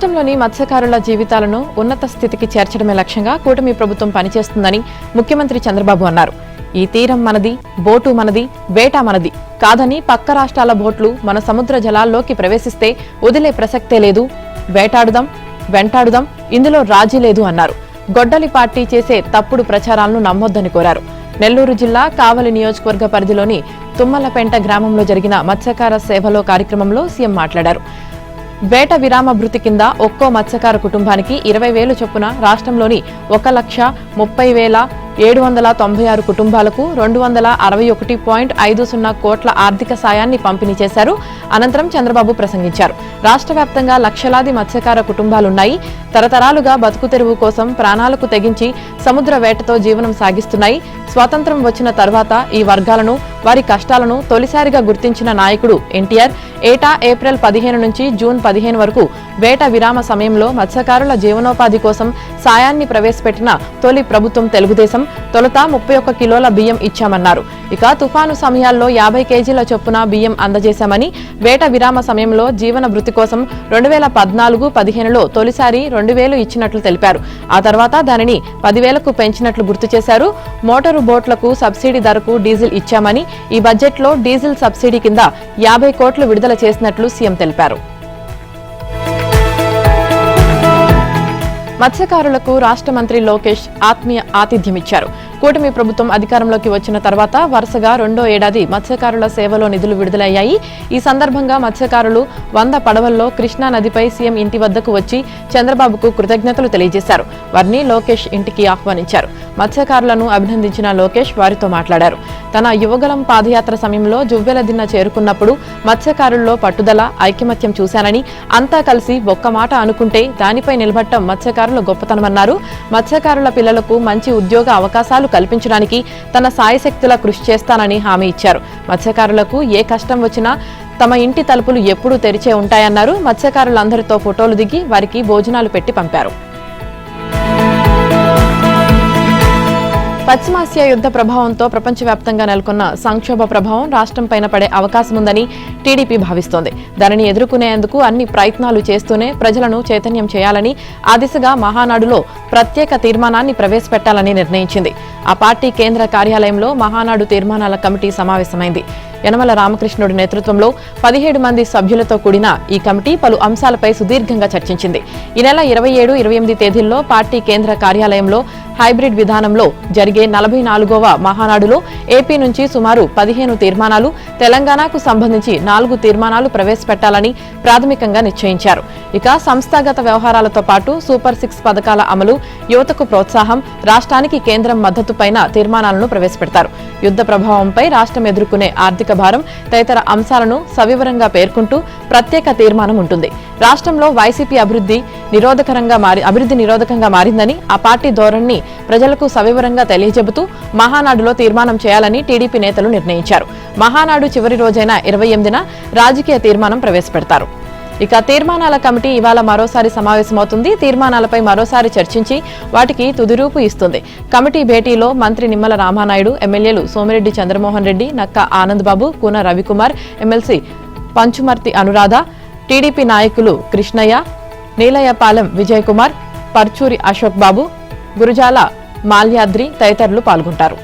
రాష్ట్రంలోని మత్స్యకారుల జీవితాలను ఉన్నత స్థితికి చేర్చడమే లక్ష్యంగా కూటమి ప్రభుత్వం పనిచేస్తుందని ముఖ్యమంత్రి చంద్రబాబు అన్నారు. ఈ తీరం మనది, బోటు మనది, వేట మనది కాదని పక్క రాష్ట్రాల బోట్లు మన సముద్ర జలాల్లోకి ప్రవేశిస్తే వదిలే ప్రసక్తే లేదు. వేటాడుదాం, వెంటాడుదాం, ఇందులో రాజీ లేదు అన్నారు. గొడ్డలి పార్టీ చేసే తప్పుడు ప్రచారాలను నమ్మొద్దని కోరారు. నెల్లూరు జిల్లా కావలి నియోజకవర్గ పరిధిలోని తుమ్మలపెంట గ్రామంలో జరిగిన మత్స్యకార సేవలో కార్యక్రమంలో సీఎం మాట్లాడారు. వేట విరామ భృతి కింద ఒక్కో మత్స్యకార కుటుంబానికి 20,000 చొప్పున రాష్ట్రంలోని 1,30,796 కుటుంబాలకు 261.50 కోట్ల ఆర్థిక సాయాన్ని పంపిణీ చేశారు. అనంతరం చంద్రబాబు ప్రసంగించారు. రాష్ట్ర వ్యాప్తంగా లక్షలాది మత్స్యకార కుటుంబాలున్నాయి. తరతరాలుగా బతుకు తెరువు కోసం ప్రాణాలకు తెగించి సముద్ర వేటతో జీవనం సాగిస్తున్నాయి. స్వాతంత్ర్యం వచ్చిన తర్వాత ఈ వర్గాలను, వారి కష్టాలను తొలిసారిగా గుర్తించిన నాయకుడు ఎన్టీఆర్ ఏటా ఏప్రిల్ 15 నుంచి జూన్ 15 వరకు వేట విరామ సమయంలో మత్స్యకారుల జీవనోపాధి కోసం సాయాన్ని ప్రవేశపెట్టిన తొలి ప్రభుత్వం తెలుగుదేశం. తొలుత 31 కిలోల బియ్యం ఇచ్చామన్నారు. ఇక తుఫాను సమయాల్లో 50 కేజీల చొప్పున బియ్యం అందజేశామని, వేట విరామ సమయంలో జీవన భృతి కోసం 2014-15లో తొలిసారి 2,000 ఇచ్చినట్లు తెలిపారు. ఆ తర్వాత దానిని 10,000కు పెంచినట్లు గుర్తు చేశారు. మోటారు బోట్లకు సబ్సిడీ ధరకు డీజిల్ ఇచ్చామని, ఈ బడ్జెట్లో డీజిల్ సబ్సిడీ కింద 50 కోట్లు విడుదల చేసినట్లు సీఎం తెలిపారు. మత్స్యకారులకు రాష్ట్ర మంత్రి లోకేష్ ఆత్మీయ ఆతిథ్యమిచ్చారు. కూటమి ప్రభుత్వం అధికారంలోకి వచ్చిన తర్వాత వరుసగా 2వ ఏడాది మత్స్యకారుల సేవలో నిధులు విడుదలయ్యాయి. ఈ సందర్భంగా మత్స్యకారులు 100 పడవల్లో కృష్ణా నదిపై సీఎం ఇంటి వద్దకు వచ్చి చంద్రబాబుకు కృతజ్ఞతలు తెలియజేశారు. వారిని లోకేష్ ఇంటికి ఆహ్వానించారు. మత్స్యకారులను అభినందించిన లోకేష్ వారితో మాట్లాడారు. తన యువగలం పాదయాత్ర సమయంలో జువ్వెల దిన్న చేరుకున్నప్పుడు మత్స్యకారుల్లో పట్టుదల, ఐకమత్యం చూశానని, అంతా కలిసి ఒక్క మాట అనుకుంటే దానిపై నిలబడటం మత్స్యకారుల గొప్పతనమన్నారు. మత్స్యకారుల పిల్లలకు మంచి ఉద్యోగ అవకాశాలు కల్పించడానికి తన సాయశక్తులా కృషి చేస్తానని హామీ ఇచ్చారు. మత్స్యకారులకు ఏ కష్టం వచ్చినా తమ ఇంటి తలుపులు ఎప్పుడూ తెరిచే ఉంటాయన్నారు. మత్స్యకారులందరితో ఫోటోలు దిగి వారికి భోజనాలు పెట్టి పంపారు. పశ్చిమాసియా యుద్ధ ప్రభావంతో ప్రపంచవ్యాప్తంగా నెలకొన్న సంక్షోభ ప్రభావం రాష్ట్రంపైన పడే అవకాశముందని టీడీపీ భావిస్తోంది. దానిని ఎదుర్కొనేందుకు అన్ని ప్రయత్నాలు చేస్తూనే ప్రజలను చైతన్యం చేయాలని, ఆ దిశగా మహానాడులో ప్రత్యేక తీర్మానాన్ని ప్రవేశపెట్టాలని నిర్ణయించింది. ఆ పార్టీ కేంద్ర కార్యాలయంలో మహానాడు తీర్మానాల కమిటీ సమావేశమైంది. యనమల రామకృష్ణుడి నేతృత్వంలో 17 మంది సభ్యులతో కూడిన ఈ కమిటీ పలు అంశాలపై సుదీర్ఘంగా చర్చించింది. ఈ నెల 27, 28 తేదీల్లో పార్టీ కేంద్ర కార్యాలయంలో హైబ్రిడ్ విధానంలో జరిగే 44వ మహానాడులో ఏపీ నుంచి సుమారు 15 తీర్మానాలు, తెలంగాణకు సంబంధించి 4 తీర్మానాలు ప్రవేశపెట్టాలని ప్రాథమికంగా నిశ్చయించారు. ఇక సంస్థాగత వ్యవహారాలతో పాటు సూపర్ 6 పథకాల అమలు, యువతకు ప్రోత్సాహం, రాష్ట్రానికి కేంద్రం మద్దతుపైన తీర్మానాలను ప్రవేశపెడతారు. యుద్ధ ప్రభావంపై రాష్ట్రం ఎదుర్కొనే ఆర్థిక భారం తదితర అంశాలను సవివరంగా పేర్కొంటూ ప్రత్యేక తీర్మానం ఉంటుంది. రాష్ట్రంలో వైసీపీ అభివృద్ధి నిరోధకంగా మారిందని, ఆ పార్టీ ధోరణిని ప్రజలకు సవివరంగా తెలియజెబుతూ మహానాడులో తీర్మానం చేయాలని టీడీపీ నేతలు నిర్ణయించారు. మహానాడు చివరి రోజైన 28న రాజకీయ తీర్మానం ప్రవేశపెడతారు. ఇక తీర్మానాల కమిటీ ఇవాళ మరోసారి సమావేశమవుతుంది. తీర్మానాలపై మరోసారి చర్చించి వాటికి తుదిరూపు ఇస్తుంది. కమిటీ భేటీలో మంత్రి నిమ్మల రామానాయుడు, ఎమ్మెల్యేలు సోమిరెడ్డి చంద్రమోహన్ రెడ్డి, నక్కా ఆనందబాబు, కూన రవికుమార్, ఎమ్మెల్సీ పంచుమర్తి అనురాధ, టీడీపీ నాయకులు కృష్ణయ్య, నీలయ్యపాలెం విజయ్ కుమార్, పర్చూరి అశోక్ బాబు, గురుజాల మాల్యాద్రి తదితరులు పాల్గొంటారు.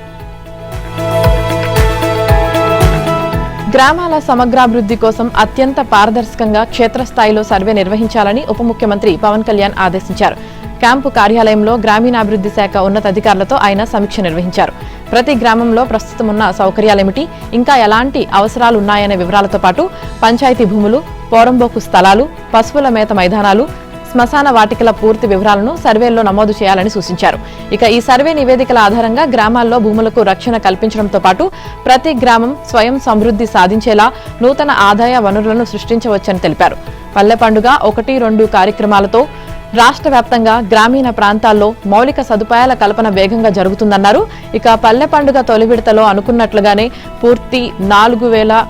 గ్రామాల సమగ్రాభివృద్ధి కోసం అత్యంత పారదర్శకంగా క్షేత్రస్థాయిలో సర్వే నిర్వహించాలని ఉప ముఖ్యమంత్రి పవన్ కళ్యాణ్ ఆదేశించారు. క్యాంపు కార్యాలయంలో గ్రామీణాభివృద్ధి శాఖ ఉన్నతాధికారులతో ఆయన సమీక్ష నిర్వహించారు. ప్రతి గ్రామంలో ప్రస్తుతం ఉన్న సౌకర్యాలేమిటి, ఇంకా ఎలాంటి అవసరాలున్నాయనే వివరాలతో పాటు పంచాయతీ భూములు, పోరంబోకు స్థలాలు, పశువుల మేత మైదానాలు, శ్మశాన వాటికల పూర్తి వివరాలను సర్వేల్లో నమోదు చేయాలని సూచించారు. ఇక ఈ సర్వే నివేదికల ఆధారంగా గ్రామాల్లో భూములకు రక్షణ కల్పించడంతో పాటు ప్రతి గ్రామం స్వయం సమృద్ధి సాధించేలా నూతన ఆదాయ వనరులను సృష్టించవచ్చని తెలిపారు. పల్లె పండుగ 1-2 కార్యక్రమాలతో రాష్ట్ర వ్యాప్తంగా గ్రామీణ ప్రాంతాల్లో మౌలిక సదుపాయాల కల్పన వేగంగా జరుగుతుందన్నారు. ఇక పల్లె పండుగ తొలి విడతలో అనుకున్నట్లుగానే పూర్తి 4,000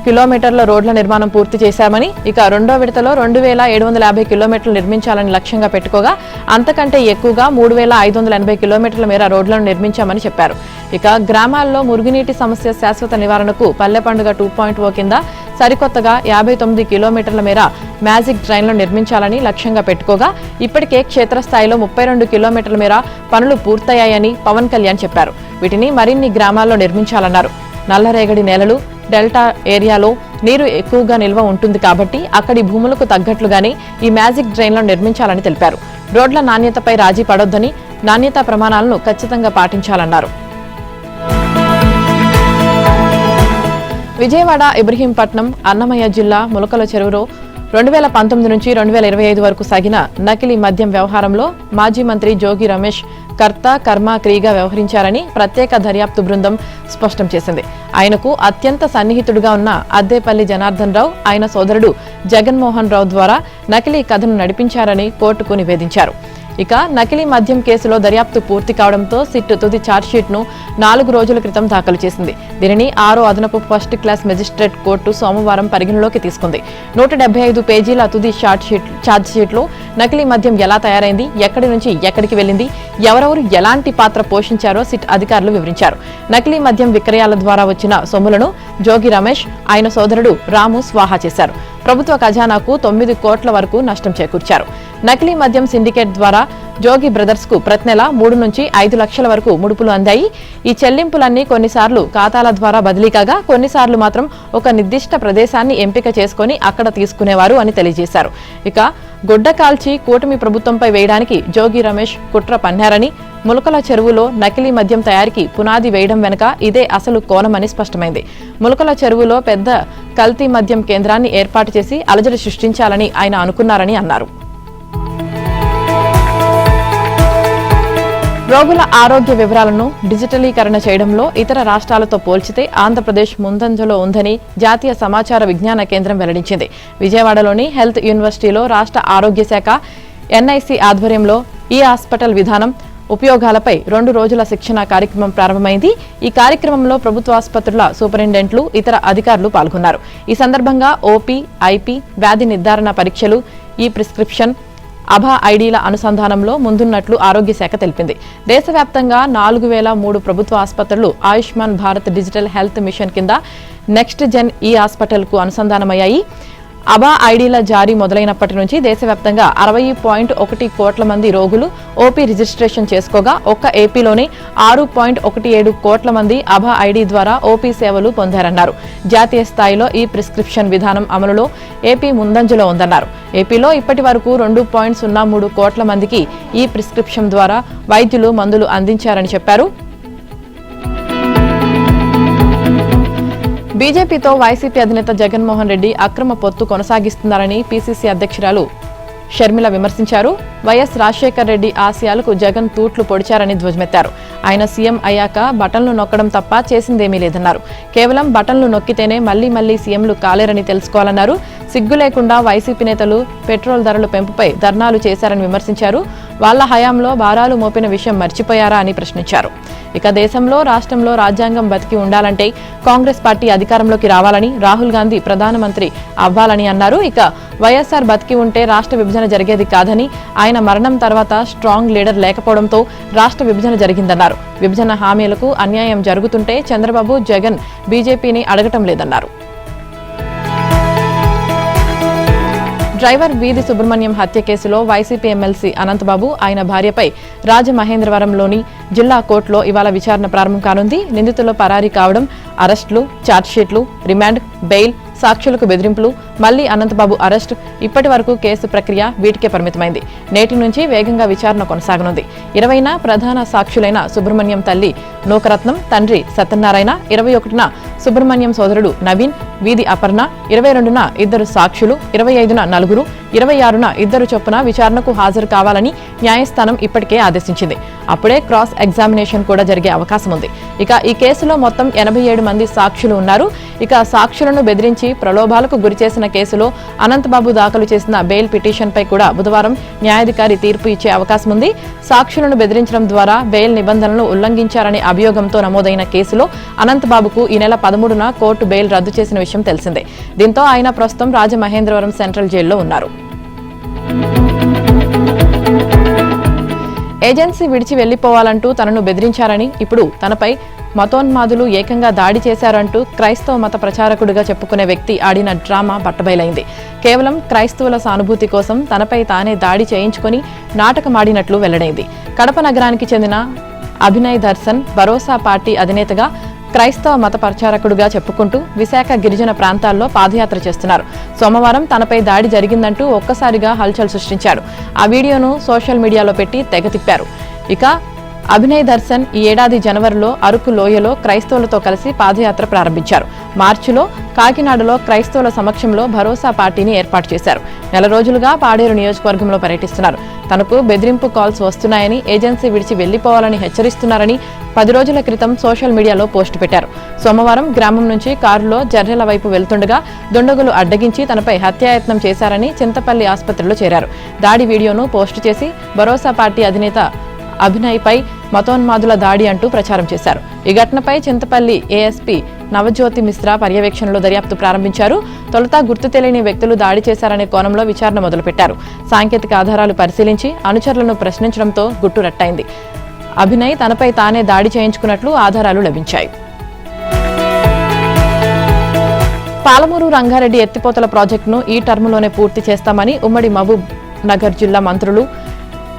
కిలోమీటర్ల రోడ్ల నిర్మాణం పూర్తి చేశామని, ఇక రెండో విడతలో 2,750 కిలోమీటర్లు నిర్మించాలని లక్ష్యంగా పెట్టుకోగా అంతకంటే ఎక్కువగా 3,580 కిలోమీటర్ల మేర రోడ్లను నిర్మించామని చెప్పారు. ఇక గ్రామాల్లో మురుగునీటి సమస్య శాశ్వత నివారణకు పల్లె పండుగ 2.0 కింద సరికొత్తగా 59 కిలోమీటర్ల మేర మ్యాజిక్ డ్రైన్లు నిర్మించాలని లక్ష్యంగా పెట్టుకోగా ఇప్పటికే క్షేత్రస్థాయిలో 32 కిలోమీటర్ల మేర పనులు పూర్తయ్యాయని పవన్ కళ్యాణ్ చెప్పారు. వీటిని మరిన్ని గ్రామాల్లో నిర్మించాలన్నారు. నల్లరేగడి నేలలు, డెల్టా ఏరియాలో నీరు ఎక్కువగా నిల్వ ఉంటుంది కాబట్టి అక్కడి భూములకు తగ్గట్లుగానే ఈ మ్యాజిక్ డ్రైన్లను నిర్మించాలని తెలిపారు. రోడ్ల నాణ్యతపై రాజీ పడొద్దని, నాణ్యతా ప్రమాణాలను ఖచ్చితంగా పాటించాలన్నారు. విజయవాడ, ఇబ్రహీంపట్నం, అన్నమయ్య జిల్లా ములకల చెరువులో 2019 నుంచి 2025 వరకు సాగిన నకిలీ మద్యం వ్యవహారంలో మాజీ మంత్రి జోగి రమేష్ కర్త, కర్మ, క్రియగా వ్యవహరించారని ప్రత్యేక దర్యాప్తు బృందం స్పష్టం చేసింది. ఆయనకు అత్యంత సన్నిహితుడుగా ఉన్న అద్దేపల్లి జనార్దన్ రావు, ఆయన సోదరుడు జగన్మోహన్ రావు ద్వారా నకిలీ కథను నడిపించారని కోర్టుకు నివేదించారు. ఇక నకిలీ మద్యం కేసులో దర్యాప్తు పూర్తి కావడంతో సిట్ తుది ఛార్జ్షీట్ను 4 రోజుల క్రితం దాఖలు చేసింది. దీనిని 6వ అదనపు ఫస్ట్ క్లాస్ మెజిస్ట్రేట్ కోర్టు సోమవారం పరిగణలోకి తీసుకుంది. 175 పేజీల తుది ఛార్జ్షీట్లో నకిలీ మద్యం ఎలా తయారైంది, ఎక్కడి నుంచి ఎక్కడికి వెళ్లింది, ఎవరెవరు ఎలాంటి పాత్ర పోషించారో సిట్ అధికారులు వివరించారు. నకిలీ మద్యం విక్రయాల ద్వారా వచ్చిన సొమ్ములను జోగి రమేష్, ఆయన సోదరుడు రాము స్వాహా చేశారు. ప్రభుత్వ ఖజానాకు 9 కోట్ల వరకు నష్టం చేకూర్చారు. నకిలీ మద్యం సిండికేట్ ద్వారా జోగి బ్రదర్స్ కు ప్రతి నెల 3 నుంచి 5 లక్షల వరకు ముడుపులు అందాయి. ఈ చెల్లింపులన్నీ కొన్నిసార్లు ఖాతాల ద్వారా బదిలీ కాగా, కొన్నిసార్లు మాత్రం ఒక నిర్దిష్ట ప్రదేశాన్ని ఎంపిక చేసుకుని అక్కడ తీసుకునేవారు అని తెలియజేశారు. ఇక గుడ్డ కాల్చి కూటమి ప్రభుత్వంపై వేయడానికి జోగి రమేష్ కుట్ర పన్నారని, ములకల చెరువులో నకిలీ మద్యం తయారీకి పునాది వేయడం వెనుక ఇదే అసలు కోణమని స్పష్టమైంది. ములకల చెరువులో పెద్ద కల్తీ మద్యం కేంద్రాన్ని ఏర్పాటు చేసి అలజడి సృష్టించాలని ఆయన అనుకున్నారని అన్నారు. రోగుల ఆరోగ్య వివరాలను డిజిటలీకరణ చేయడంలో ఇతర రాష్ట్రాలతో పోల్చితే ఆంధ్రప్రదేశ్ ముందంజలో ఉందని జాతీయ సమాచార విజ్ఞాన కేంద్రం వెల్లడించింది. విజయవాడలోని హెల్త్ యూనివర్సిటీలో రాష్ట్ర ఆరోగ్య శాఖ ఎన్ఐసి ఆధ్వర్యంలో ఈ హాస్పిటల్ విధానం ఉపయోగాలపై 2 రోజుల శిక్షణ కార్యక్రమం ప్రారంభమైంది. ఈ కార్యక్రమంలో ప్రభుత్వ ఆసుపత్రుల సూపరింటెండెంట్లు, ఇతర అధికారులు పాల్గొన్నారు. ఈ సందర్భంగా ఓపీ, ఐపీ, వ్యాధి నిర్ధారణ పరీక్షలు, ఈ ప్రిస్క్రిప్షన్, అభా ఐడీల అనుసంధానంలో ముందున్నట్లు ఆరోగ్య శాఖ తెలిపింది. దేశవ్యాప్తంగా 4003 ప్రభుత్వ ఆసుపత్రులు Ayushman Bharat digital health machine కింద నెక్స్ట్ జెన్ ఈ హాస్పిటల్ కు అనుసంధానమయ్యాయి. అభా ఐడీల జారీ మొదలైనప్పటి నుంచి దేశవ్యాప్తంగా 60.1 కోట్ల మంది రోగులు ఓపీ రిజిస్ట్రేషన్ చేసుకోగా, ఒక్క ఏపీలోనే 6.17 కోట్ల మంది అభా ఐడీ ద్వారా ఓపీ సేవలు పొందారన్నారు. జాతీయ స్థాయిలో ఈ ప్రిస్క్రిప్షన్ విధానం అమలులో ఏపీ ముందంజలో ఉందన్నారు. ఏపీలో ఇప్పటి వరకు 2.03 కోట్ల మందికి ఈ ప్రిస్క్రిప్షన్ ద్వారా వైద్యులు మందులు అందించారని చెప్పారు. బీజేపీతో వైసీపీ అధినేత జగన్మోహన్ రెడ్డి అక్రమ పొత్తు కొనసాగిస్తున్నారని పీసీసీ అధ్యక్షురాలు షర్మిల విమర్శించారు. వైఎస్ రాజశేఖర్ రెడ్డి ఆశయాలకు జగన్ తూట్లు పొడిచారని ధ్వజమెత్తారు. ఆయన సీఎం అయ్యాక బటన్లు నొక్కడం తప్ప చేసిందేమీ లేదన్నారు. కేవలం బటన్లు నొక్కితేనే మళ్లీ సీఎంలు కాలేరని తెలుసుకోవాలన్నారు. సిగ్గు లేకుండా వైసీపీ నేతలు పెట్రోల్ ధరల పెంపుపై ధర్నాలు చేశారని విమర్శించారు. వాళ్ల హయాంలో భారాలు మోపిన విషయం మర్చిపోయారా అని ప్రశ్నించారు. ఇక దేశంలో, రాష్ట్రంలో రాజ్యాంగం బతికి ఉండాలంటే కాంగ్రెస్ పార్టీ అధికారంలోకి రావాలని, రాహుల్ గాంధీ ప్రధానమంత్రి అవ్వాలని అన్నారు. ఇక వైఎస్ఆర్ బతికి ఉంటే రాష్ట్ర విభజన జరిగేది కాదని, ఆయన మరణం తర్వాత స్ట్రాంగ్ లీడర్ లేకపోవడంతో రాష్ట్ర విభజన జరిగిందన్నారు. విభజన హామీలకు అన్యాయం జరుగుతుంటే చంద్రబాబు, జగన్ బీజేపీని అడగటం లేదన్నారు. డ్రైవర్ వీధి సుబ్రహ్మణ్యం హత్య కేసులో వైసీపీ ఎమ్మెల్సీ అనంతబాబు, ఆయన భార్యపై రాజమహేంద్రవరంలోని జిల్లా కోర్టులో ఇవాళ విచారణ ప్రారంభం కానుంది. నిందితులు పరారీ కావడం, అరెస్టులు, ఛార్జ్షీట్లు, రిమాండ్, బెయిల్, సాక్షులకు బెదిరింపులు, మళ్లీ అనంతబాబు అరెస్టు, ఇప్పటి వరకు కేసు ప్రక్రియ వీటికే పరిమితమైంది. నేటి నుంచి వేగంగా విచారణ కొనసాగనుంది. 20న ప్రధాన సాక్షులైన సుబ్రహ్మణ్యం తల్లి నూకరత్నం, తండ్రి సత్యనారాయణ, 21న సుబ్రహ్మణ్యం సోదరుడు నవీన్, వీధి అపర్ణ, 22న 2 సాక్షులు, 25న 4, 26న 2 చొప్పున విచారణకు హాజరు కావాలని న్యాయస్థానం ఇప్పటికే ఆదేశించింది. అప్పుడే క్రాస్ ఎగ్జామినేషన్ కూడా జరిగే అవకాశం ఉంది. ఇక ఈ కేసులో మొత్తం 87 మంది సాక్షులు ఉన్నారు. ఇక సాక్షులను బెదిరించి ప్రలోభాలకు గురిచేసిన కేసులో అనంతబాబు దాఖలు చేసిన బెయిల్ పిటిషన్పై కూడా బుధవారం న్యాయాధికారి తీర్పు ఇచ్చే అవకాశం ఉంది. సాక్షులను బెదిరించడం ద్వారా బెయిల్ నిబంధనలను ఉల్లంఘించారనే అభియోగంతో నమోదైన కేసులో అనంతబాబుకు ఈ నెల 13న కోర్టు బెయిల్ రద్దు చేసిన విషయం తెలిసిందే. దీంతో ఆయన ప్రస్తుతం రాజమహేంద్రవరం సెంట్రల్ జైల్లో ఉన్నారు. ఏజెన్సీ విడిచి వెళ్లిపోవాలంటూ తనను బెదిరించారని, ఇప్పుడు తనపై మతోన్మాదులు ఏకంగా దాడి చేశారంటూ క్రైస్తవ మత ప్రచారకుడిగా చెప్పుకునే వ్యక్తి ఆడిన డ్రామా బట్టబయలైంది. కేవలం క్రైస్తవుల సానుభూతి కోసం తనపై తానే దాడి చేయించుకుని నాటకమాడినట్లు వెల్లడైంది. కడప నగరానికి చెందిన అభినయ్ దర్శన్ భరోసా పార్టీ అధినేతగా క్రైస్తవ మత ప్రచారకుడుగా చెప్పుకుంటూ విశాఖ గిరిజన ప్రాంతాల్లో పాదయాత్ర చేస్తున్నారు. సోమవారం తనపై దాడి జరిగిందంటూ ఒక్కసారిగా హల్చల్ సృష్టించాడు. ఆ వీడియోను సోషల్ మీడియాలో పెట్టి తెగ తిప్పారు. ఇక అభినయ్ దర్శన్ ఈ ఏడాది జనవరిలో అరకు లోయలో క్రైస్తవులతో కలిసి పాదయాత్ర ప్రారంభించారు. మార్చిలో కాకినాడలో క్రైస్తవుల సమక్షంలో భరోసా పార్టీని ఏర్పాటు చేశారు. నెల రోజులుగా పాడేరు నియోజకవర్గంలో పర్యటిస్తున్నారు. తనకు బెదిరింపు కాల్స్ వస్తున్నాయని, ఏజెన్సీ విడిచి వెళ్లిపోవాలని హెచ్చరిస్తున్నారని 10 రోజుల క్రితం సోషల్ మీడియాలో పోస్టు పెట్టారు. సోమవారం గ్రామం నుంచి కారులో జర్రెల వైపు వెళ్తుండగా దుండగులు అడ్డగించి తనపై హత్యాయత్నం చేశారని చింతపల్లి ఆసుపత్రిలో చేరారు. దాడి వీడియోను పోస్టు చేసి భరోసా పార్టీ అధినేత అభినయ్పై మతోన్మాదుల దాడి అంటూ ప్రచారం చేశారు. ఈ ఘటనపై చింతపల్లి ఏఎస్పీ నవజ్యోతి మిశ్రా పర్యవేక్షణలో దర్యాప్తు ప్రారంభించారు. తొలుత గుర్తు తెలియని వ్యక్తులు దాడి చేశారనే కోణంలో విచారణ మొదలుపెట్టారు. సాంకేతిక ఆధారాలు పరిశీలించి అనుచరులను ప్రశ్నించడంతో గుట్టురట్టయింది. అభినయ్ తనపై తానే దాడి చేయించుకున్నట్లు ఆధారాలు లభించాయి. పాలమూరు రంగారెడ్డి ఎత్తిపోతల ప్రాజెక్టును ఈ టర్ములోనే పూర్తి చేస్తామని ఉమ్మడి మహబూబ్ నగర్ జిల్లా మంత్రులు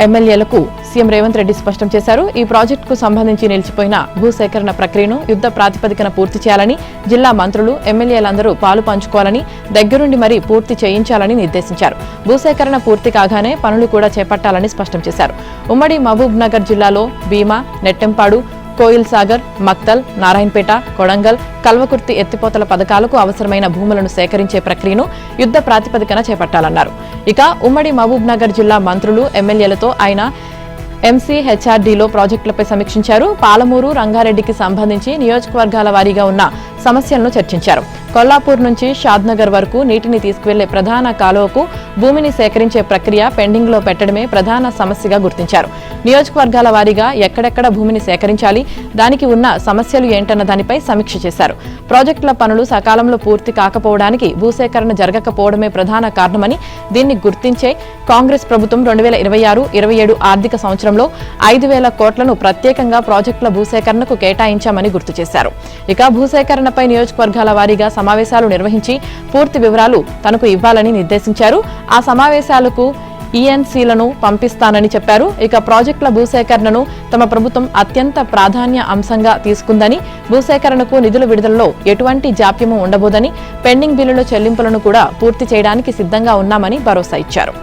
ఎమ్మెల్యేలకు సీఎం రేవంత్ రెడ్డి స్పష్టం చేశారు. ఈ ప్రాజెక్టుకు సంబంధించి నిలిచిపోయిన భూసేకరణ ప్రక్రియను యుద్ధ ప్రాతిపదికన పూర్తి చేయాలని, జిల్లా మంత్రులు ఎమ్మెల్యేలందరూ పాలు పంచుకోవాలని, దగ్గరుండి మరీ పూర్తి చేయించాలని నిర్దేశించారు. భూసేకరణ పూర్తి కాగానే పనులు కూడా చేపట్టాలని స్పష్టం చేశారు. ఉమ్మడి మహబూబ్ నగర్ జిల్లాలో భీమా, నెట్టెంపాడు, కోయిల్ సాగర్, మక్తల్, నారాయణపేట, కొడంగల్, కల్వకుర్తి ఎత్తిపోతల పథకాలకు అవసరమైన భూములను సేకరించే ప్రక్రియను యుద్ధ ప్రాతిపదికన చేపట్టాలన్నారు. ఇక ఉమ్మడి మహబూబ్ నగర్ జిల్లా మంత్రులు ఎమ్మెల్యేలతో ఆయన ఎంసీహెచ్ఆర్డీలో ప్రాజెక్టులపై సమీక్షించారు. పాలమూరు రంగారెడ్డికి సంబంధించి నియోజకవర్గాల వారీగా ఉన్న సమస్యలను చర్చించారు. కొల్లాపూర్ నుంచి షాద్నగర్ వరకు నీటిని తీసుకువెళ్లే ప్రధాన కాలువకు భూమిని సేకరించే ప్రక్రియ పెండింగ్ లో పెట్టడమే ప్రధాన సమస్యగా గుర్తించారు. నియోజకవర్గాల వారీగా ఎక్కడెక్కడ భూమిని సేకరించాలి, దానికి ఉన్న సమస్యలు ఏంటన్న దానిపై సమీక్ష చేశారు. ప్రాజెక్టుల పనులు సకాలంలో పూర్తి కాకపోవడానికి భూసేకరణ జరగకపోవడమే ప్రధాన కారణమని, దీన్ని గుర్తించే కాంగ్రెస్ ప్రభుత్వం 2026-27 ఆర్థిక సంవత్సరంలో 5,000 కోట్లను ప్రత్యేకంగా ప్రాజెక్టుల భూసేకరణకు కేటాయించామని గుర్తు చేశారు. ఇక భూసేకరణపై నియోజకవర్గాల వారీగా సమావేశాలు నిర్వహించి పూర్తి వివరాలు తనకు ఇవ్వాలని నిర్దేశించారు. ఆ సమావేశాలకు ఈఎన్సీలను పంపిస్తానని చెప్పారు. ఇక ప్రాజెక్టుల భూసేకరణను తమ ప్రభుత్వం అత్యంత ప్రాధాన్య అంశంగా తీసుకుందని, భూసేకరణకు నిధుల విడుదలలో ఎటువంటి జాప్యము ఉండబోదని, పెండింగ్ బిల్లుల చెల్లింపులను కూడా పూర్తి చేయడానికి సిద్ధంగా ఉన్నామని భరోసా ఇచ్చారు.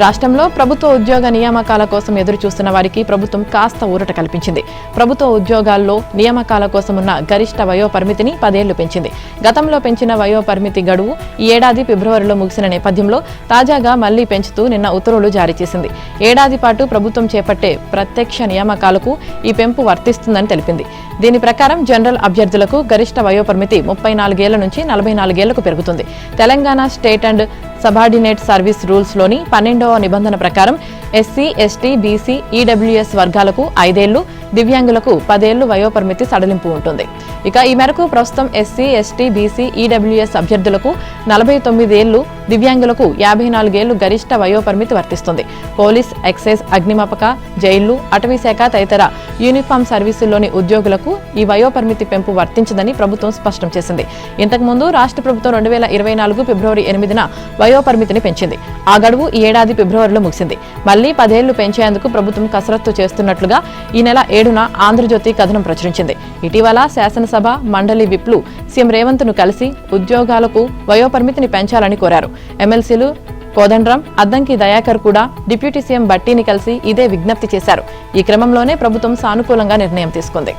రాష్ట్రంలో ప్రభుత్వ ఉద్యోగ నియామకాల కోసం ఎదురు చూస్తున్న వారికి ప్రభుత్వం కాస్త ఊరట కల్పించింది. ప్రభుత్వ ఉద్యోగాల్లో నియామకాల కోసం ఉన్న గరిష్ట వయో పరిమితిని 10 ఏళ్లు పెంచింది. గతంలో పెంచిన వయో పరిమితి గడువు ఈ ఏడాది ఫిబ్రవరిలో ముగిసిన నేపథ్యంలో తాజాగా మళ్లీ పెంచుతూ నిన్న ఉత్తర్వులు జారీ చేసింది. ఏడాది పాటు ప్రభుత్వం చేపట్టే ప్రత్యక్ష నియామకాలకు ఈ పెంపు వర్తిస్తుందని తెలిపింది. దీని ప్రకారం జనరల్ అభ్యర్థులకు గరిష్ట వయో పరిమితి 34 ఏళ్ల నుంచి 44 ఏళ్లకు పెరుగుతుంది. Telangana state and subordinate service rules లోని 12వ నిబంధన ప్రకారం ఎస్సీ, ఎస్టీ, బీసీ, ఈడబ్ల్యూఎస్ వర్గాలకు 5 ఏళ్లు, దివ్యాంగులకు 10 ఏళ్లు వయోపరిమితి సడలింపు ఉంటుంది. ఇక ఈ మేరకు ప్రస్తుతం ఎస్సీ, ఎస్టీ, బీసీ, ఈడబ్ల్యూఎస్ అభ్యర్థులకు 49 ఏళ్లు, దివ్యాంగులకు 54 ఏళ్లు గరిష్ట వయోపరిమితి వర్తిస్తుంది. పోలీస్, ఎక్సైజ్, అగ్నిమాపక, జైళ్లు, అటవీ శాఖ తదితర యూనిఫామ్ సర్వీసుల్లోని ఉద్యోగులకు ఈ వయోపరిమితి పెంపు వర్తించదని ప్రభుత్వం స్పష్టం చేసింది. ఇంతకుముందు రాష్ట్ర ప్రభుత్వం 2024 ఫిబ్రవరి 8న వయోపరిమితిని పెంచింది. ఆ గడువు ఈ ఏడాది ఫిబ్రవరిలో ముగిసింది. మళ్లీ 10 ఏళ్లు పెంచేందుకు ప్రభుత్వం కసరత్తు చేస్తున్నట్లుగా ఈ నెల 7న ఆంధ్రజ్యోతి కథనం ప్రచురించింది. ఇటీవల శాసనసభ మండలి విప్లు సీఎం రేవంత్ ను కలిసి ఉద్యోగాలకు వయోపరిమితిని పెంచాలని కోరారు. ఎమ్మెల్సీలు కోదండరాం, అద్దంకి దయాకర్ కూడా డిప్యూటీ సీఎం భట్టీని కలిసి ఇదే విజ్ఞప్తి చేశారు. ఈ క్రమంలోనే ప్రభుత్వం సానుకూలంగా నిర్ణయం తీసుకుంది.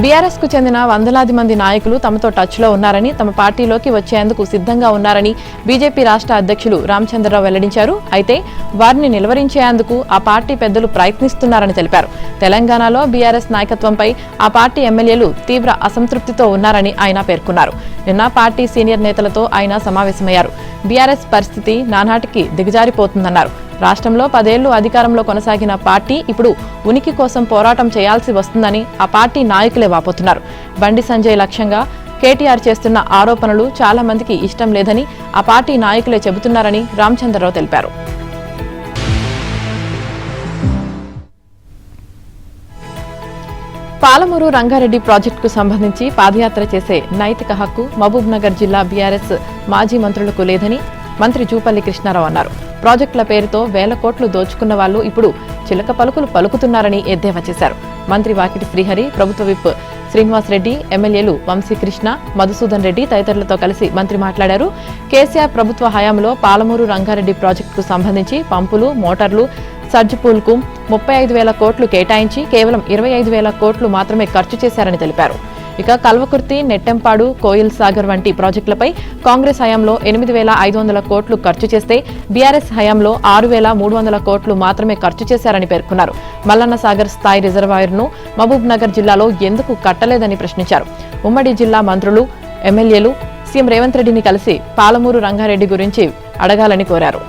బీఆర్ఎస్ కు చెందిన వందలాది మంది నాయకులు తమతో టచ్ లో ఉన్నారని, తమ పార్టీలోకి వచ్చేందుకు సిద్ధంగా ఉన్నారని బీజేపీ రాష్ట్ర అధ్యక్షులు రామచంద్రరావు వెల్లడించారు. అయితే వారిని నిలువరించేందుకు ఆ పార్టీ పెద్దలు ప్రయత్నిస్తున్నారని తెలిపారు. తెలంగాణలో బీఆర్ఎస్ నాయకత్వంపై ఆ పార్టీ ఎమ్మెల్యేలు తీవ్ర అసంతృప్తితో ఉన్నారని ఆయన పేర్కొన్నారు. నిన్న పార్టీ సీనియర్ నేతలతో ఆయన సమావేశమయ్యారు. బీఆర్ఎస్ పరిస్థితి నానాటికి దిగజారిపోతుందన్నారు. రాష్ట్రంలో 10 ఏళ్లు అధికారంలో కొనసాగిన పార్టీ ఇప్పుడు ఉనికి కోసం పోరాటం చేయాల్సి వస్తుందని ఆ పార్టీ నాయకులే వాపోతున్నారు. బండి సంజయ్ లక్ష్యంగా కేటీఆర్ చేస్తున్న ఆరోపణలు చాలా మందికి ఇష్టం లేదని ఆ పార్టీ నాయకులే చెబుతున్నారని రామచంద్రరావు తెలిపారు. పాలమూరు రంగారెడ్డి ప్రాజెక్టుకు సంబంధించి పాదయాత్ర చేసే నైతిక హక్కు మహబూబ్ నగర్ జిల్లా బీఆర్ఎస్ మాజీ మంత్రులకు లేదని మంత్రి జూపల్లి కృష్ణారావు అన్నారు. ప్రాజెక్టుల పేరుతో వేల కోట్లు దోచుకున్న వాళ్లు ఇప్పుడు చిలక పలుకులు పలుకుతున్నారని ఎద్దేవా చేశారు. మంత్రి వాకిటి శ్రీహరి, ప్రభుత్వ విప్ శ్రీనివాస్ రెడ్డి, ఎమ్మెల్యేలు వంశీకృష్ణ, మధుసూదన్ రెడ్డి తదితరులతో కలిసి మంత్రి మాట్లాడారు. కేసీఆర్ ప్రభుత్వ హయాంలో పాలమూరు రంగారెడ్డి ప్రాజెక్టుకు సంబంధించి పంపులు, మోటార్లు, సర్జిపూల్కు 35,000 కోట్లు కేటాయించి కేవలం 25,000 కోట్లు మాత్రమే ఖర్చు చేశారని తెలిపారు. ఇక కల్వకుర్తి, నెట్టెంపాడు, కోయిల్ సాగర్ వంటి ప్రాజెక్టులపై కాంగ్రెస్ హయాంలో 8,500 కోట్లు ఖర్చు చేస్తే బీఆర్ఎస్ హయాంలో 6,300 కోట్లు మాత్రమే ఖర్చు చేశారని పేర్కొన్నారు. మల్లన్న సాగర్ స్థాయి రిజర్వాయర్ను మహబూబ్ నగర్ జిల్లాలో ఎందుకు కట్టలేదని ప్రశ్నించారు. ఉమ్మడి జిల్లా మంత్రులు, ఎమ్మెల్యేలు సీఎం రేవంత్ రెడ్డిని కలిసి పాలమూరు రంగారెడ్డి గురించి అడగాలని కోరారు.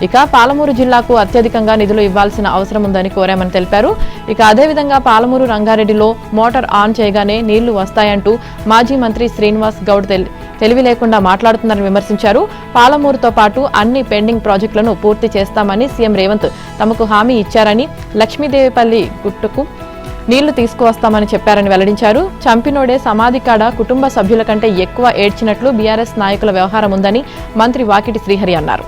ఇక పాలమూరు జిల్లాకు అత్యధికంగా నిధులు ఇవ్వాల్సిన అవసరం ఉందని కోరామని తెలిపారు. ఇక అదేవిధంగా పాలమూరు రంగారెడ్డిలో మోటార్ ఆన్ చేయగానే నీళ్లు వస్తాయంటూ మాజీ మంత్రి శ్రీనివాస్ గౌడ్ తెలివి లేకుండా మాట్లాడుతున్నారని విమర్శించారు. పాలమూరుతో పాటు అన్ని పెండింగ్ ప్రాజెక్టులను పూర్తి చేస్తామని సీఎం రేవంత్ తమకు హామీ ఇచ్చారని, లక్ష్మీదేవిపల్లి గుట్టుకు నీళ్లు తీసుకువస్తామని చెప్పారని వెల్లడించారు. చంపినోడే సమాధి కాడ కుటుంబ సభ్యుల కంటే ఎక్కువ ఏడ్చినట్లు బీఆర్ఎస్ నాయకుల వ్యవహారం ఉందని మంత్రి వాకిటి శ్రీహరి అన్నారు.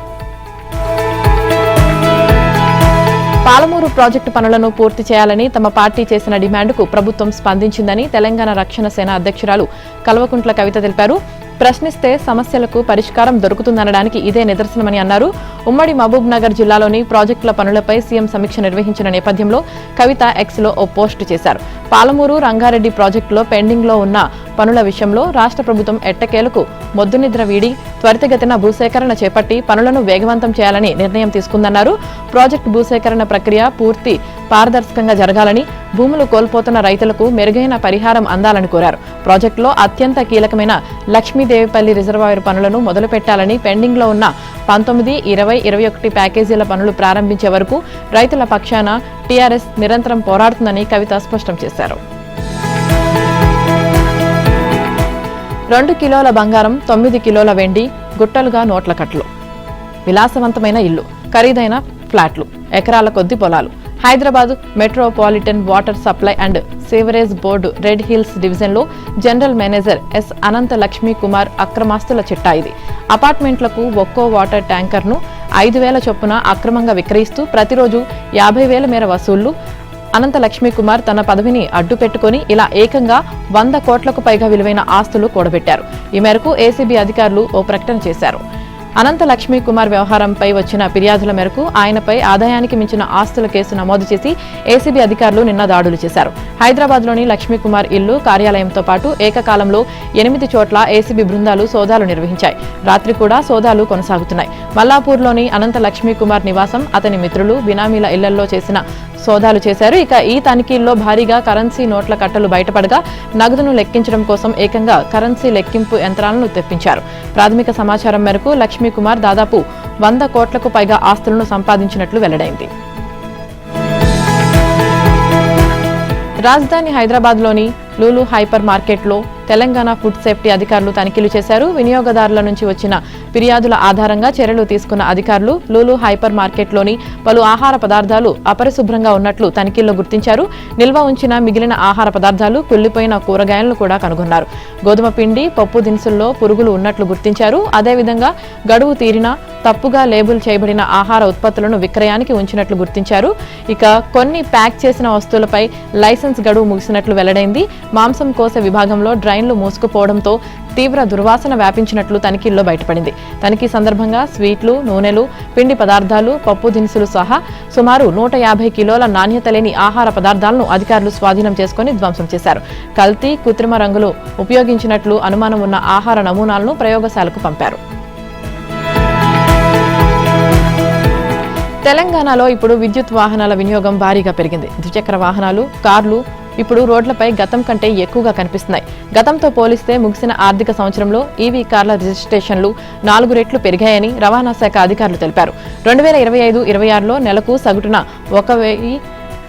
పాలమూరు ప్రాజెక్టు పనులను పూర్తి చేయాలని తమ పార్టీ చేసిన డిమాండ్కు ప్రభుత్వం స్పందించిందని తెలంగాణ రక్షణ సేన అధ్యక్షురాలు కల్వకుంట్ల కవిత తెలిపారు. ప్రశ్నిస్తే సమస్యలకు పరిష్కారం దొరుకుతుందనడానికి ఇదే నిదర్శనమని అన్నారు. ఉమ్మడి మహబూబ్ నగర్ జిల్లాలోని ప్రాజెక్టుల పనులపై సీఎం సమీక్ష నిర్వహించిన నేపథ్యంలో కవిత ఎక్స్లో ఓ పోస్టు చేశారు. పాలమూరు రంగారెడ్డి ప్రాజెక్టులో పెండింగ్లో ఉన్న పనుల విషయంలో రాష్ట్ర ప్రభుత్వం ఎట్టకేలకు మొద్దునిద్ర వీడి త్వరితగతిన భూసేకరణ చేపట్టి పనులను వేగవంతం చేయాలని నిర్ణయం తీసుకుందన్నారు. ప్రాజెక్టు భూసేకరణ ప్రక్రియ పూర్తి పారదర్శకంగా జరగాలని, భూములు కోల్పోతున్న రైతులకు మెరుగైన పరిహారం అందాలని కోరారు. ప్రాజెక్టులో అత్యంత కీలకమైన లక్ష్మీదేవిపల్లి రిజర్వాయర్ పనులను మొదలుపెట్టాలని, పెండింగ్లో ఉన్న 19, 20, 21 ప్యాకేజీల పనులు ప్రారంభించే వరకు రైతుల పక్షాన టీఆర్ఎస్ నిరంతరం పోరాడుతుందని కవిత స్పష్టం చేశారు. 2 కిలోల బంగారం, 9 కిలోల వెండి, గుట్టలుగా నోట్ల కట్లు, విలాసవంతమైన ఇల్లు, ఖరీదైన ఫ్లాట్లు, ఎకరాల కొద్ది పొలాలు. Hyderabad metropolitan water supply and sewerage board red hills డివిజన్లో జనరల్ మేనేజర్ ఎస్ అనంత లక్ష్మీ కుమార్ అక్రమాస్తుల చిట్టా ఇది. అపార్ట్మెంట్లకు ఒక్కో వాటర్ ట్యాంకర్ను 5,000 చొప్పున అక్రమంగా విక్రయిస్తూ ప్రతిరోజు 50,000 మేర వసూళ్లు. అనంత లక్ష్మీ కుమార్ తన పదవిని అడ్డు పెట్టుకుని ఇలా ఏకంగా 100 కోట్లకు పైగా విలువైన ఆస్తులు కూడబెట్టారు. ఈ మేరకు ఏసీబీ అధికారులు ఓ ప్రకటన చేశారు. అనంత లక్ష్మీ కుమార్ వ్యవహారంపై వచ్చిన ఫిర్యాదుల మేరకు ఆయనపై ఆదాయానికి మించిన ఆస్తుల కేసు నమోదు చేసి ఏసీబీ అధికారులు నిన్న దాడులు చేశారు. హైదరాబాద్లోని లక్ష్మీ కుమార్ ఇల్లు, కార్యాలయంతో పాటు ఏకకాలంలో 8 చోట్ల ఏసీబీ బృందాలు సోదాలు నిర్వహించాయి. రాత్రి కూడా సోదాలు కొనసాగుతున్నాయి. మల్లాపూర్లోని అనంత లక్ష్మీ కుమార్ నివాసం, అతని మిత్రులు, బినామీల ఇళ్లలో చేసిన సోదాలు చేశారు. ఇక ఈ తనిఖీల్లో భారీగా కరెన్సీ నోట్ల కట్టలు బయటపడగా నగదును లెక్కించడం కోసం ఏకంగా కరెన్సీ లెక్కింపు యంత్రాలను తెప్పించారు. ప్రాథమిక సమాచారం మేరకు లక్ష్మీ కుమార్ దాదాపు 100 కోట్లకు పైగా ఆస్తులను సంపాదించినట్లు వెల్లడైంది. రాజధాని హైదరాబాద్లోని లూలు హైపర్ మార్కెట్లో తెలంగాణ ఫుడ్ సేఫ్టీ అధికారులు తనిఖీలు చేశారు. వినియోగదారుల నుంచి వచ్చిన ఫిర్యాదుల ఆధారంగా చర్యలు తీసుకున్న అధికారులు లూలు హైపర్ మార్కెట్లోని పలు ఆహార పదార్థాలు అపరిశుభ్రంగా ఉన్నట్లు తనిఖీల్లో గుర్తించారు. నిల్వ ఉంచిన మిగిలిన ఆహార పదార్థాలు, కుళ్లిపోయిన కూరగాయలను కూడా కనుగొన్నారు. గోధుమ పిండి, పప్పు దినుసుల్లో పురుగులు ఉన్నట్లు గుర్తించారు. అదేవిధంగా గడువు తీరిన, తప్పుగా లేబుల్ చేయబడిన ఆహార ఉత్పత్తులను విక్రయానికి ఉంచినట్లు గుర్తించారు. ఇక కొన్ని ప్యాక్ చేసిన వస్తువులపై లైసెన్స్ గడువు ముగిసినట్లు వెల్లడైంది. మాంసం కోసే విభాగంలో డ్రైన్లు మూసుకుపోవడంతో తీవ్ర దుర్వాసన వ్యాపించినట్లు తనిఖీల్లో బయటపడింది. తనిఖీ సందర్భంగా స్వీట్లు, నూనెలు, పిండి పదార్థాలు, పప్పు దినుసులు సహా సుమారు 150 కిలోల నాణ్యత లేని ఆహార పదార్థాలను అధికారులు స్వాధీనం చేసుకుని ధ్వంసం చేశారు. కల్తీ, కృత్రిమ రంగులు ఉపయోగించినట్లు అనుమానం ఉన్న ఆహార నమూనాలను ప్రయోగశాలకు పంపారు. తెలంగాణలో ఇప్పుడు విద్యుత్ వాహనాల వినియోగం భారీగా పెరిగింది. ద్విచక్ర వాహనాలు, కార్లు ఇప్పుడు రోడ్లపై గతం కంటే ఎక్కువగా కనిపిస్తున్నాయి. గతంతో పోలిస్తే ముగిసిన ఆర్థిక సంవత్సరంలో ఈవీ కార్ల రిజిస్ట్రేషన్లు 4 రెట్లు పెరిగాయని రవాణా శాఖ అధికారులు తెలిపారు. 2025-26లో నెలకు సగటున 1,000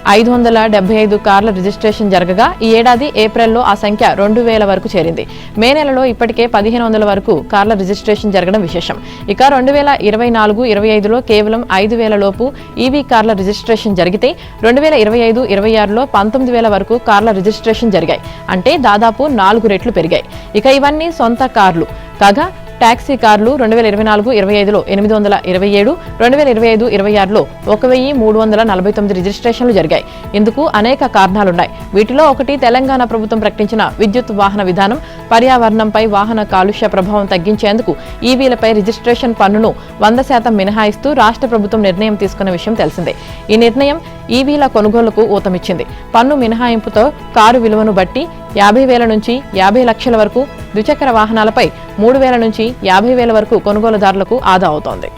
575 కార్ల రిజిస్ట్రేషన్ జరగగా ఈ ఏడాది ఏప్రిల్లో ఆ సంఖ్య 2000 వరకు చేరింది. మే నెలలో ఇప్పటికే 1500 వరకు కార్ల రిజిస్ట్రేషన్ జరగడం విశేషం. ఇక 2024-25లో కేవలం 5000 లోపు ఈవీ కార్ల రిజిస్ట్రేషన్ జరిగితే 2025-26లో 19000 వరకు కార్ల రిజిస్ట్రేషన్ జరిగాయి. అంటే దాదాపు 4 రెట్లు పెరిగాయి. ఇక ఇవన్నీ సొంత కార్లు కాగా టాక్సీ కార్లు 2024-25లో 827, 2025-26లో 1349 రిజిస్ట్రేషన్లు జరిగాయి. ఇందుకు అనేక కారణాలున్నాయి. వీటిలో ఒకటి తెలంగాణ ప్రభుత్వం ప్రకటించిన విద్యుత్ వాహన విధానం. పర్యావరణంపై వాహన కాలుష్య ప్రభావం తగ్గించేందుకు ఈవీలపై రిజిస్ట్రేషన్ పన్నును 100% మినహాయిస్తూ రాష్ట్ర ప్రభుత్వం నిర్ణయం తీసుకున్న విషయం తెలిసిందే. ఈ నిర్ణయం ఈవీల కొనుగోలుకు ఊతమిచ్చింది. పన్ను మినహాయింపుతో కారు విలువను బట్టి 50,000 నుంచి 50 లక్షల వరకు, ద్విచక్ర వాహనాలపై 3,000 నుంచి 50,000 వరకు కొనుగోలుదారులకు ఆదా అవుతోంది.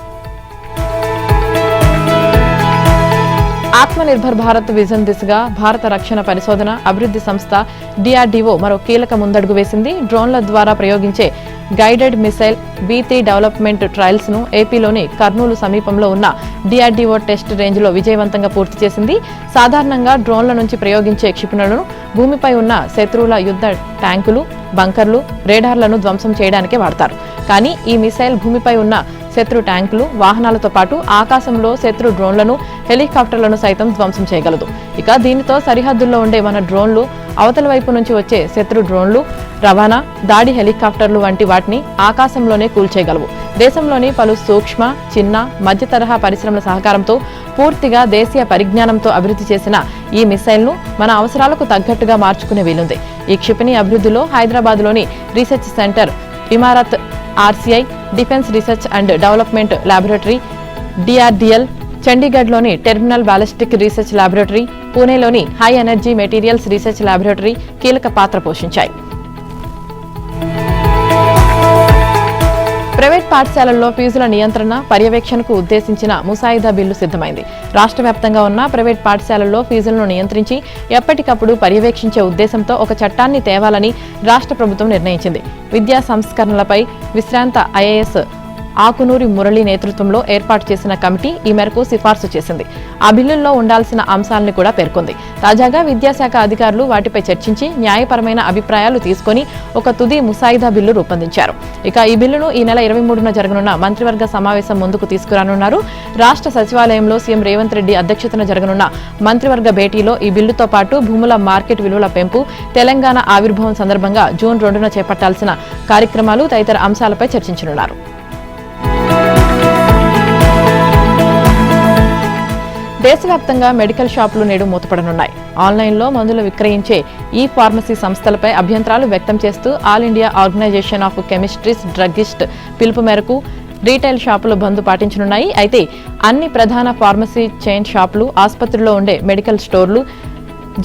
ఆత్మనిర్భర్ భారత్ విజన్ దిశగా భారత రక్షణ పరిశోధన అభివృద్ధి సంస్థ DRDO మరో కీలక ముందడుగు వేసింది. డ్రోన్ల ద్వారా ప్రయోగించే guided missile B3 development trials ను ఏపీలోని కర్నూలు సమీపంలో ఉన్న DRDO టెస్ట్ రేంజ్ లో విజయవంతంగా పూర్తి చేసింది. సాధారణంగా డ్రోన్ల నుంచి ప్రయోగించే క్షిపణులను భూమిపై ఉన్న శత్రువుల యుద్ధ ట్యాంకులు, బంకర్లు, రేడార్లను ధ్వంసం చేయడానికే వాడతారు. కానీ ఈ మిసైల్ భూమిపై ఉన్న శత్రు ట్యాంకులు, వాహనాలతో పాటు ఆకాశంలో శత్రు డ్రోన్లను, హెలికాప్టర్లను సైతం ధ్వంసం చేయగలదు. ఇక దీనితో సరిహద్దుల్లో ఉండే మన డ్రోన్లు, అవతల వైపు నుంచి వచ్చే శత్రు డ్రోన్లు, రవాణా, దాడి హెలికాప్టర్లు వంటి వాటిని ఆకాశంలోనే కూల్చేయగలవు. దేశంలోని పలు సూక్ష్మ, చిన్న, మధ్య తరహా పరిశ్రమల సహకారంతో పూర్తిగా దేశీయ పరిజ్ఞానంతో అభివృద్ధి చేసిన ఈ మిసైల్ ను మన అవసరాలకు తగ్గట్టుగా మార్చుకునే వీలుంది. ఈ క్షిపణి అభివృద్ధిలో హైదరాబాద్లోని research centre, Imarat, RCI, defence research and development laboratory, DRDL, చండీగఢ్లోని టెర్మినల్ బాలిస్టిక్ రీసెర్చ్ ల్యాబొరేటరీ, పూణేలోని high energy materials research laboratory కీలక పాత్ర పోషించాయి. ప్రైవేట్ పాఠశాలల్లో ఫీజుల నియంత్రణ, పర్యవేక్షణకు ఉద్దేశించిన ముసాయిదా బిల్లు సిద్ధమైంది. రాష్ట్ర వ్యాప్తంగా ఉన్న ప్రైవేట్ పాఠశాలల్లో ఫీజులను నియంత్రించి ఎప్పటికప్పుడు పర్యవేక్షించే ఉద్దేశంతో ఒక చట్టాన్ని తేవాలని రాష్ట్ర ప్రభుత్వం నిర్ణయించింది. విద్యా సంస్కరణలపై విశ్రాంత IAS ఆకునూరి మురళి నేతృత్వంలో ఏర్పాటు చేసిన కమిటీ ఈ మేరకు సిఫార్సు చేసింది. ఆ బిల్లుల్లో ఉండాల్సిన అంశాలను కూడా పేర్కొంది. తాజాగా విద్యాశాఖ అధికారులు వాటిపై చర్చించి న్యాయపరమైన అభిప్రాయాలు తీసుకుని ఒక తుది ముసాయిదా బిల్లు రూపొందించారు. ఇక ఈ బిల్లును ఈ నెల 23న జరగనున్న మంత్రివర్గ సమావేశం ముందుకు తీసుకురానున్నారు. రాష్ట్ర సచివాలయంలో సీఎం రేవంత్ రెడ్డి అధ్యక్షతన జరగనున్న మంత్రివర్గ భేటీలో ఈ బిల్లుతో పాటు భూముల మార్కెట్ విలువల పెంపు, తెలంగాణ ఆవిర్భావం సందర్భంగా జూన్ 2న చేపట్టాల్సిన కార్యక్రమాలు తదితర అంశాలపై చర్చించనున్నారు. దేశవ్యాప్తంగా మెడికల్ షాపులు నేడు మూతపడనున్నాయి. ఆన్లైన్లో మందులు విక్రయించే ఈ ఫార్మసీ సంస్థలపై అభ్యంతరాలు వ్యక్తం చేస్తూ all India organisation of chemistries, druggist పిలుపు మేరకు రీటైల్ షాపులు బంద్ పాటించనున్నాయి. అయితే అన్ని ప్రధాన ఫార్మసీ చైన్ షాపులు, ఆసుపత్రుల్లో ఉండే మెడికల్ స్టోర్లు,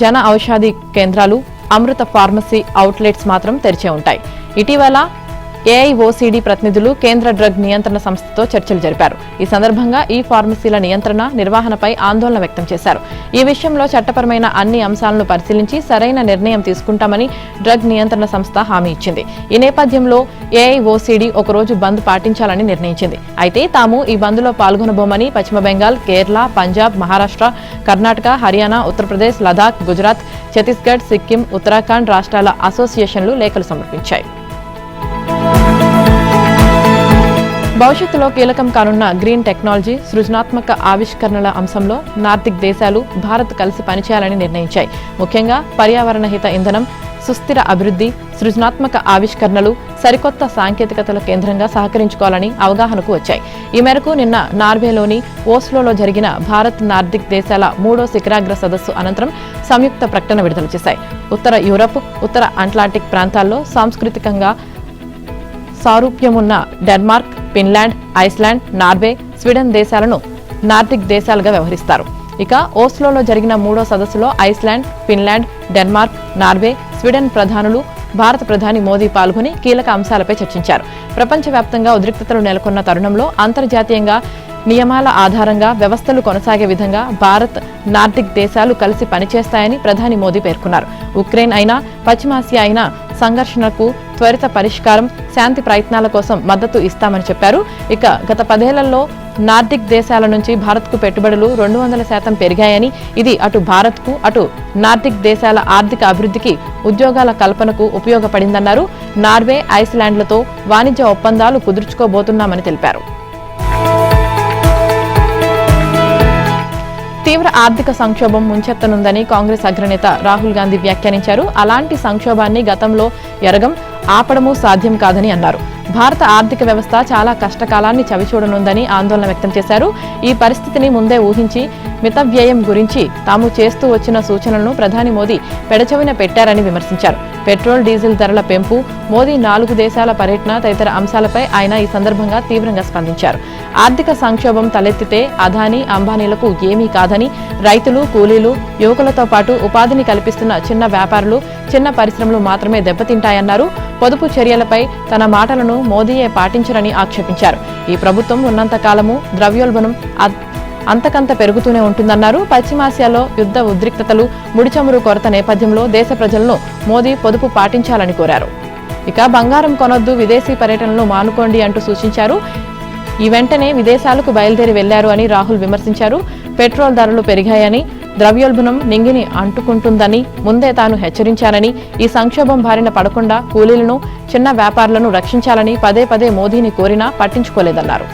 జన ఔషధి కేంద్రాలు, అమృత ఫార్మసీ అవుట్లెట్స్ మాత్రం తెరిచే ఉంటాయి. ఇటీవల AIOCD ప్రతినిధులు కేంద్ర డ్రగ్ నియంత్రణ సంస్థతో చర్చలు జరిపారు. ఈ సందర్భంగా ఈ ఫార్మసీల నియంత్రణ, నిర్వహణపై ఆందోళన వ్యక్తం చేశారు. ఈ విషయంలో చట్టపరమైన అన్ని అంశాలను పరిశీలించి సరైన నిర్ణయం తీసుకుంటామని డ్రగ్ నియంత్రణ సంస్థ హామీ ఇచ్చింది. ఈ నేపథ్యంలో AIOCD ఒకరోజు బంద్ పాటించాలని నిర్ణయించింది. అయితే తాము ఈ బంద్లో పాల్గొనబోమని పశ్చిమ బెంగాల్, కేరళ, పంజాబ్, మహారాష్ట్ర, కర్ణాటక, హర్యానా, ఉత్తరప్రదేశ్, లదాఖ్, గుజరాత్, ఛత్తీస్గఢ్, సిక్కిం, ఉత్తరాఖండ్ రాష్ట్రాల అసోసియేషన్లు లేఖలు సమర్పించాయి. భవిష్యత్తులో కీలకం కానున్న గ్రీన్ టెక్నాలజీ, సృజనాత్మక ఆవిష్కరణల అంశంలో నార్దిక్ దేశాలు భారత్ కలిసి పనిచేయాలని నిర్ణయించాయి. ముఖ్యంగా పర్యావరణ హిత ఇంధనం, సుస్థిర అభివృద్ధి, సృజనాత్మక ఆవిష్కరణలు, సరికొత్త సాంకేతికతల కేంద్రంగా సహకరించుకోవాలని అవగాహనకు వచ్చాయి. ఈ మేరకు నిన్న నార్వేలోని ఓస్లోలో జరిగిన భారత్ నార్దిక్ దేశాల 3వ శిఖరాగ్ర సదస్సు అనంతరం సంయుక్త ప్రకటన విడుదల చేశాయి. ఉత్తర యూరప్, ఉత్తర అట్లాంటిక్ ప్రాంతాల్లో సాంస్కృతికంగా సారూప్యమున్న Denmark, Finland, Iceland, Norway, Sweden దేశాలను నార్దిక్ దేశాలుగా వ్యవహరిస్తారు. ఇక ఓస్లోలో జరిగిన 3వ సదస్సులో Iceland, Finland, Denmark, Norway, Sweden ప్రధానులు, భారత ప్రధాని మోదీ పాల్గొని కీలక అంశాలపై చర్చించారు. ప్రపంచవ్యాప్తంగా ఉద్రిక్తతలు నెలకొన్న తరుణంలో అంతర్జాతీయంగా నియమాల ఆధారంగా వ్యవస్థలు కొనసాగే విధంగా భారత్, నార్దిక్ దేశాలు కలిసి పనిచేస్తాయని ప్రధాని మోదీ పేర్కొన్నారు. ఉక్రెయిన్ అయినా, పశ్చిమాసియా అయినా సంఘర్షణకు త్వరిత పరిష్కారం, శాంతి ప్రయత్నాల కోసం మద్దతు ఇస్తామని చెప్పారు. ఇక గత 10 ఏళ్లలో నార్డిక్ దేశాల నుంచి భారత్కు పెట్టుబడులు 200% పెరిగాయని, ఇది అటు భారత్కు అటు నార్డిక్ దేశాల ఆర్థిక అభివృద్ధికి, ఉద్యోగాల కల్పనకు ఉపయోగపడిందన్నారు. నార్వే, ఐస్లాండ్లతో వాణిజ్య ఒప్పందాలు కుదుర్చుకోబోతున్నామని తెలిపారు. తీవ్ర ఆర్థిక సంక్షోభం ముంచెత్తనుందని కాంగ్రెస్ అగ్రనేత రాహుల్ గాంధీ వ్యాఖ్యానించారు. అలాంటి సంక్షోభాన్ని గతంలో ఎరగం, ఆపడమూ సాధ్యం కాదని అన్నారు. భారత ఆర్థిక వ్యవస్థ చాలా కష్టకాలాన్ని చవిచూడనుందని ఆందోళన వ్యక్తం చేశారు. ఈ పరిస్థితిని ముందే ఊహించి మితవ్యయం గురించి తాము చేస్తూ వచ్చిన సూచనలను ప్రధాని మోదీ పెడచెవిన పెట్టారని విమర్శించారు. పెట్రోల్, డీజిల్ ధరల పెంపు, మోదీ 4 దేశాల పర్యటన తదితర అంశాలపై ఆయన ఈ సందర్భంగా తీవ్రంగా స్పందించారు. ఆర్థిక సంక్షోభం తలెత్తితే అదానీ, అంబానీలకు ఏమీ కాదని, రైతులు, కూలీలు, యువకులతో పాటు ఉపాధిని కల్పిస్తున్న చిన్న వ్యాపారులు, చిన్న పరిశ్రమలు మాత్రమే దెబ్బతింటాయన్నారు. పొదుపు చర్యలపై తన మాటలను మోదీయే పాటించరని ఆక్షేపించారు. ఈ ప్రభుత్వం ఉన్నంత కాలము ద్రవ్యోల్బణం అంతకంత పెరుగుతూనే ఉంటుందన్నారు. పశ్చిమాసియాలో యుద్ధ ఉద్రిక్తతలు, ముడిచమురు కొరత నేపథ్యంలో దేశ ప్రజలను మోదీ పొదుపు పాటించాలని కోరారు. ఇక బంగారం కొనొద్దు, విదేశీ పర్యటనలు మానుకోండి అంటూ సూచించారు. ఈ వెంటనే విదేశాలకు బయలుదేరి వెళ్లారు అని రాహుల్ విమర్శించారు. పెట్రోల్ ధరలు పెరిగాయని, ద్రవ్యోల్బణం నింగిని అంటుకుంటుందని ముందే తాను హెచ్చరించానని, ఈ సంక్షోభం బారిన పడకుండా కూలీలను, చిన్న వ్యాపారులను రక్షించాలని పదే పదే మోదీని కోరినా పట్టించుకోలేదన్నారు.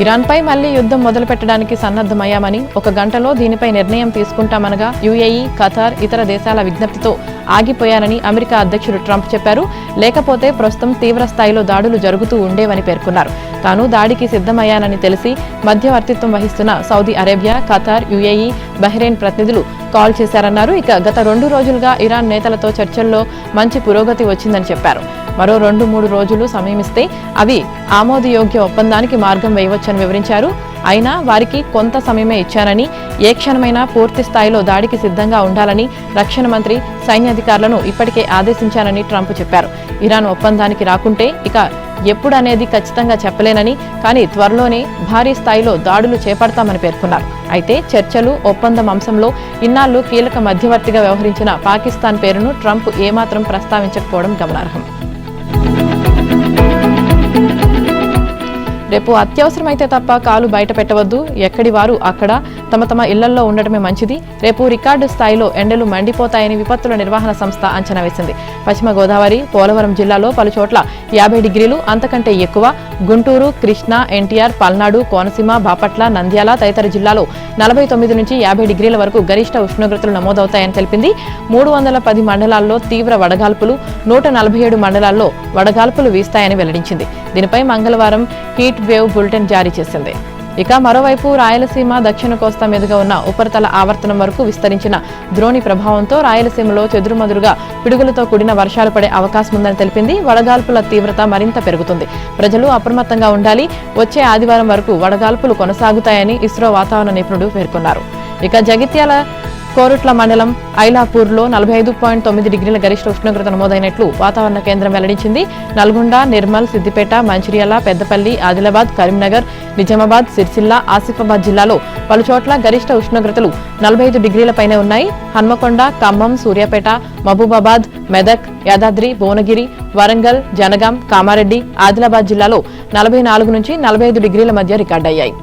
ఇరాన్పై మళ్లీ యుద్ధం మొదలుపెట్టడానికి సన్నద్దమయ్యామని, 1 గంటలో దీనిపై నిర్ణయం తీసుకుంటామనగా యుఏఈ, ఖతార్, ఇతర దేశాల విజ్ఞప్తితో ఆగిపోయానని అమెరికా అధ్యక్షుడు ట్రంప్ చెప్పారు. లేకపోతే ప్రస్తుతం తీవ్ర స్థాయిలో దాడులు జరుగుతూ ఉండేవని పేర్కొన్నారు. తాను దాడికి సిద్ధమయ్యానని తెలిసి మధ్యవర్తిత్వం వహిస్తున్న Saudi Arabia, Qatar, UAE, Bahrain ప్రతినిధులు కాల్ చేశారన్నారు. ఇక గత 2 రోజులుగా ఇరాన్ నేతలతో చర్చల్లో మంచి పురోగతి వచ్చిందని చెప్పారు. మరో 2-3 రోజులు సమయమిస్తే అవి ఆమోదయోగ్య ఒప్పందానికి మార్గం వేయవచ్చని వివరించారు. అయినా వారికి కొంత సమయమే ఇచ్చానని, ఏ క్షణమైనా పూర్తి స్థాయిలో దాడికి సిద్ధంగా ఉండాలని రక్షణ మంత్రి, సైన్యాధికారులను ఇప్పటికే ఆదేశించానని ట్రంప్ చెప్పారు. ఇరాన్ ఒప్పందానికి రాకుంటే ఇక ఎప్పుడనేది ఖచ్చితంగా చెప్పలేనని, కానీ త్వరలోనే భారీ స్థాయిలో దాడులు చేపడతామని పేర్కొన్నారు. అయితే చర్చలు, ఒప్పందం అంశంలో ఇన్నాళ్లు కీలక మధ్యవర్తిగా వ్యవహరించిన పాకిస్తాన్ పేరును ట్రంప్ ఏమాత్రం ప్రస్తావించకపోవడం గమనార్హం. రేపు అత్యవసరమైతే తప్ప కాలు బయట పెట్టవద్దు, ఎక్కడి వారు అక్కడ తమ ఇళ్లల్లో ఉండటమే మంచిది. రేపు రికార్డు స్థాయిలో ఎండలు మండిపోతాయని విపత్తుల నిర్వహణ సంస్థ అంచనా వేసింది. పశ్చిమ గోదావరి, పోలవరం జిల్లాలో పలుచోట్ల 50 డిగ్రీలు అంతకంటే ఎక్కువ, గుంటూరు, కృష్ణా, ఎన్టీఆర్, పల్నాడు, కోనసీమ, బాపట్ల, నంద్యాల తదితర జిల్లాలో 49 నుంచి 50 డిగ్రీల వరకు గరిష్ట ఉష్ణోగ్రతలు నమోదవుతాయని తెలిపింది. 310 మండలాల్లో తీవ్ర వడగాల్పులు, 147 మండలాల్లో వడగాల్పులు వీస్తాయని వెల్లడించింది. దీనిపై మంగళవారం హీట్ వేవ్ బులెటిన్ జారీ చేసింది. ఇక మరోవైపు రాయలసీమ, దక్షిణ కోస్తా మీదుగా ఉన్న ఉపరితల ఆవర్తనం వరకు విస్తరించిన ద్రోణి ప్రభావంతో రాయలసీమలో చెదురుమదురుగా పిడుగులతో కూడిన వర్షాలు పడే అవకాశం ఉందని తెలిపింది. వడగాల్పుల తీవ్రత మరింత పెరుగుతుంది. ప్రజలు అప్రమత్తంగా ఉండాలి. వచ్చే ఆదివారం వరకు వడగాల్పులు కొనసాగుతాయని ఇస్రో వాతావరణ నిపుణుడు పేర్కొన్నారు. ఇక జగిత్యాల కోరుట్ల మండలం ఐలాపూర్లో 45.9 డిగ్రీల గరిష్ట ఉష్ణోగ్రత నమోదైనట్లు వాతావరణ కేంద్రం వెల్లడించింది. నల్గొండ, నిర్మల్, సిద్దిపేట, మంచిర్యాల, పెద్దపల్లి, ఆదిలాబాద్, కరీంనగర్, నిజామాబాద్, సిరిసిల్ల, ఆసిఫాబాద్ జిల్లాలో పలుచోట్ల గరిష్ట ఉష్ణోగ్రతలు 45 డిగ్రీలపైనే ఉన్నాయి. హన్మకొండ, ఖమ్మం, సూర్యాపేట, మహబూబాబాద్, మెదక్, యాదాద్రి, భువనగిరి, వరంగల్, జనగాం, కామారెడ్డి, ఆదిలాబాద్ జిల్లాలో 44 నుంచి 45 డిగ్రీల మధ్య రికార్డయ్యాయి.